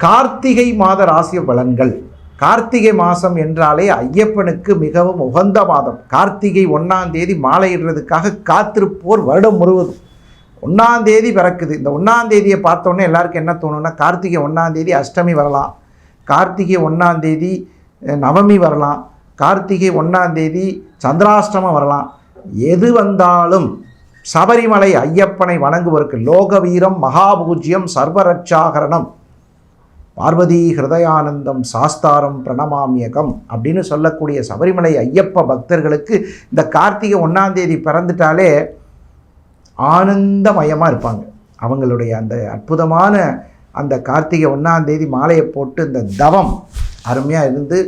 கார்த்திகை மாத ராசி பலன்கள். கார்த்திகை மாதம் என்றாலே ஐயப்பனுக்கு மிகவும் உகந்த மாதம். கார்த்திகை 1ஆம் தேதி மாலையிடுறதுக்காக காத்திருப்போர் வருடம் முழுவதும். 1ஆம் தேதி பிறக்குது. இந்த 1ஆம் தேதியை பார்த்தோன்னே எல்லாருக்கும் என்ன தோணுன்னா, கார்த்திகை 1ஆம் தேதி அஷ்டமி வரலாம், கார்த்திகை 1ஆம் தேதி நவமி வரலாம், கார்த்திகை 1ஆம் தேதி சந்திராஷ்டமம் வரலாம். எது வந்தாலும் சபரிமலை ஐயப்பனை வணங்குவதற்கு லோகவீரம் மகாபூஜ்யம் சர்வரட்சாகரணம் பார்வதி ஹிருதயானந்தம் சாஸ்தாரம் பிரணமாமியகம் அப்படின்னு சொல்லக்கூடிய சபரிமலை ஐயப்ப பக்தர்களுக்கு இந்த கார்த்திகை 1ஆம் தேதி பிறந்துட்டாலே ஆனந்தமயமாக இருப்பாங்க. அவங்களுடைய அந்த அற்புதமான அந்த கார்த்திகை 1ஆம் தேதி மாலையை போட்டு இந்த தவம் அருமையாக இருந்து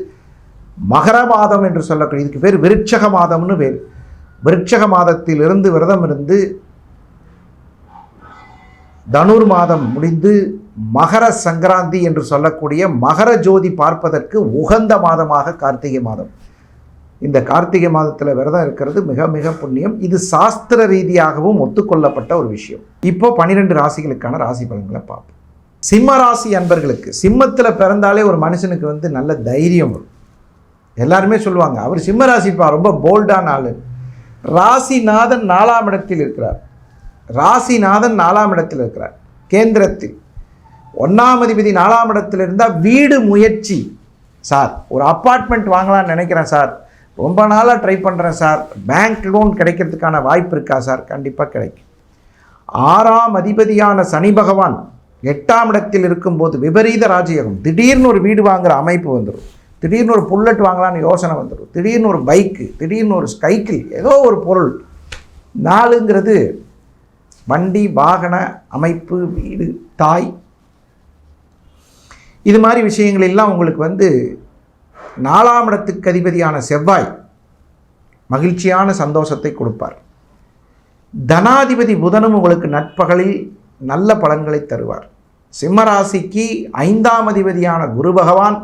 மகர மாதம் என்று சொல்லக்கூடிய, இதுக்கு பேர் விருட்சக மாதம்னு பேர். விருட்சக மாதத்திலிருந்து விரதம் இருந்து தனுர் மாதம் முடிந்து மகர சங்கராந்தி என்று சொல்லக்கூடிய மகர ஜோதி பார்ப்பதற்கு உகந்த மாதமாக கார்த்திகை மாதம். இந்த கார்த்திகை மாதத்தில் விரதம் இருக்கிறது மிக மிக புண்ணியம். இது சாஸ்திர ரீதியாகவும் ஒத்துக்கொள்ளப்பட்ட ஒரு விஷயம். இப்போ 12 ராசிகளுக்கான ராசி பலன்களை பார்ப்போம். சிம்ம ராசி அன்பர்களுக்கு, சிம்மத்தில் பிறந்தாலே ஒரு மனுஷனுக்கு நல்ல தைரியம் வரும். எல்லாருமே சொல்லுவாங்க, அவர் சிம்ம ராசிப்பா, ரொம்ப போல்டான ஆள். ராசிநாதன் 4ஆம் இடத்தில் இருக்கிறார். ராசிநாதன் 4ஆம் இடத்தில் இருக்கிறார் கேந்திரத்தில். 1ஆம் அதிபதி 4ஆம் இடத்தில் இருந்தால் வீடு முயற்சி. சார் ஒரு அப்பார்ட்மெண்ட் வாங்கலாம்னு நினைக்கிறேன் சார், ரொம்ப நாளாக ட்ரை பண்ணுறேன் சார், பேங்க் லோன் கிடைக்கிறதுக்கான வாய்ப்பு இருக்கா சார்? கண்டிப்பாக கிடைக்கும். 6ஆம் அதிபதியான சனி பகவான் 8ஆம் இடத்தில் இருக்கும்போது விபரீத ராஜயோகம். திடீர்னு ஒரு வீடு வாங்குகிற அமைப்பு வந்துடும், திடீர்னு ஒரு புல்லட் வாங்கலான்னு யோசனை வந்துடும், திடீர்னு ஒரு பைக்கு, திடீர்னு ஒரு சைக்கிள், ஏதோ ஒரு பொருள். 4ங்கிறது வண்டி வாகன அமைப்பு, வீடு, தாய், இது மாதிரி விஷயங்கள் எல்லாம் உங்களுக்கு 4ஆம் இடத்துக்கு அதிபதியான செவ்வாய் மகிழ்ச்சியான சந்தோஷத்தை கொடுப்பார். தனாதிபதி புதனும் உங்களுக்கு நட்பகலில் நல்ல பலன்களை தருவார். சிம்மராசிக்கு 5ஆம் அதிபதியான குரு பகவான்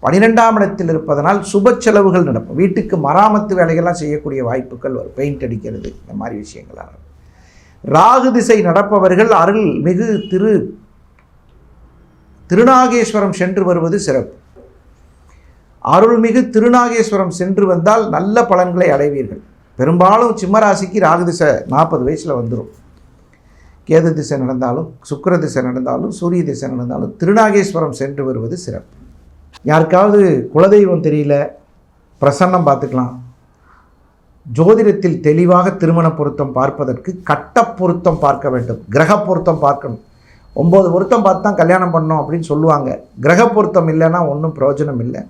12ஆம் இடத்தில் இருப்பதனால் சுப செலவுகள் நடக்கும். வீட்டுக்கு மராமத்து வேலைகள்லாம் செய்யக்கூடிய வாய்ப்புகள் வரும், பெயிண்ட் அடிக்கிறது, இந்த மாதிரி விஷயங்களாக. ராகு திசை நடப்பவர்கள் அருள் மிகு திருநாகேஸ்வரம் சென்று வருவது சிறப்பு. அருள்மிகு திருநாகேஸ்வரம் சென்று வந்தால் நல்ல பலன்களை அடைவீர்கள். பெரும்பாலும் சிம்மராசிக்கு ராகு திசை 40 வயசில் வந்துடும். கேது திசை நடந்தாலும், சுக்கிர திசை நடந்தாலும், சூரிய திசை நடந்தாலும் திருநாகேஸ்வரம் சென்று வருவது சிறப்பு. யாருக்காவது குலதெய்வம் தெரியல, பிரசன்னம் பார்த்துக்கலாம். ஜோதிடத்தில் தெளிவாக திருமண பொருத்தம் பார்ப்பதற்கு கட்ட பொருத்தம் பார்க்க வேண்டும், கிரக பொருத்தம் பார்க்கணும். 9 பொருத்தம் பார்த்து தான் கல்யாணம் பண்ணோம் அப்படின்னு சொல்லுவாங்க. கிரக பொருத்தம் இல்லைன்னா ஒன்றும் பிரயோஜனம் இல்லை.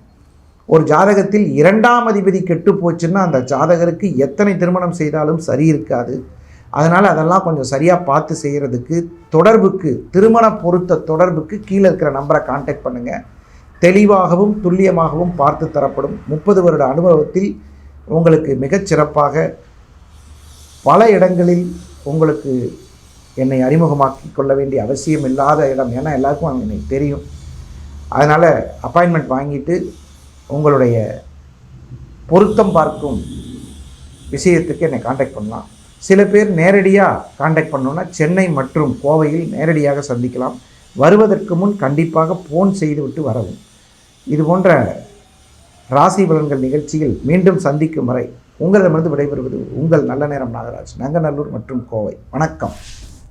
ஒரு ஜாதகத்தில் 2ஆம் அதிபதி கெட்டு போச்சுன்னா அந்த ஜாதகருக்கு எத்தனை திருமணம் செய்தாலும் சரி இருக்காது. அதனால் அதெல்லாம் கொஞ்சம் சரியாக பார்த்து செய்கிறதுக்கு, தொடர்புக்கு, திருமண பொருத்த தொடர்புக்கு கீழே இருக்கிற நம்பரை கான்டாக்ட் பண்ணுங்கள். தெளிவாகவும் துல்லியமாகவும் பார்த்து தரப்படும். 30 வருட அனுபவத்தில் உங்களுக்கு மிகச்சிறப்பாக பல இடங்களில் உங்களுக்கு என்னை அறிமுகமாக்கி கொள்ள வேண்டிய அவசியம் இல்லாத இடம், ஏன்னா எல்லாருக்கும் எனக்கு தெரியும். அதனால் அப்பாயின்மெண்ட் வாங்கிட்டு உங்களுடைய பொருத்தம் பார்க்கும் விஷயத்துக்கு என்னை கான்டாக்ட் பண்ணலாம். சில பேர் நேரடியாக கான்டாக்ட் பண்ணோன்னா சென்னை மற்றும் கோவையில் நேரடியாக சந்திக்கலாம். வருவதற்கு முன் கண்டிப்பாக ஃபோன் செய்துவிட்டு வரவும். இது போன்ற ராசி பலன்கள் நிகழ்ச்சியில் மீண்டும் சந்திக்கும் வரை உங்களிடமிருந்து விடைபெறுவது உங்கள் நல்ல நேரம் நாகராஜ், நங்கநல்லூர் மற்றும் கோவை. வணக்கம்.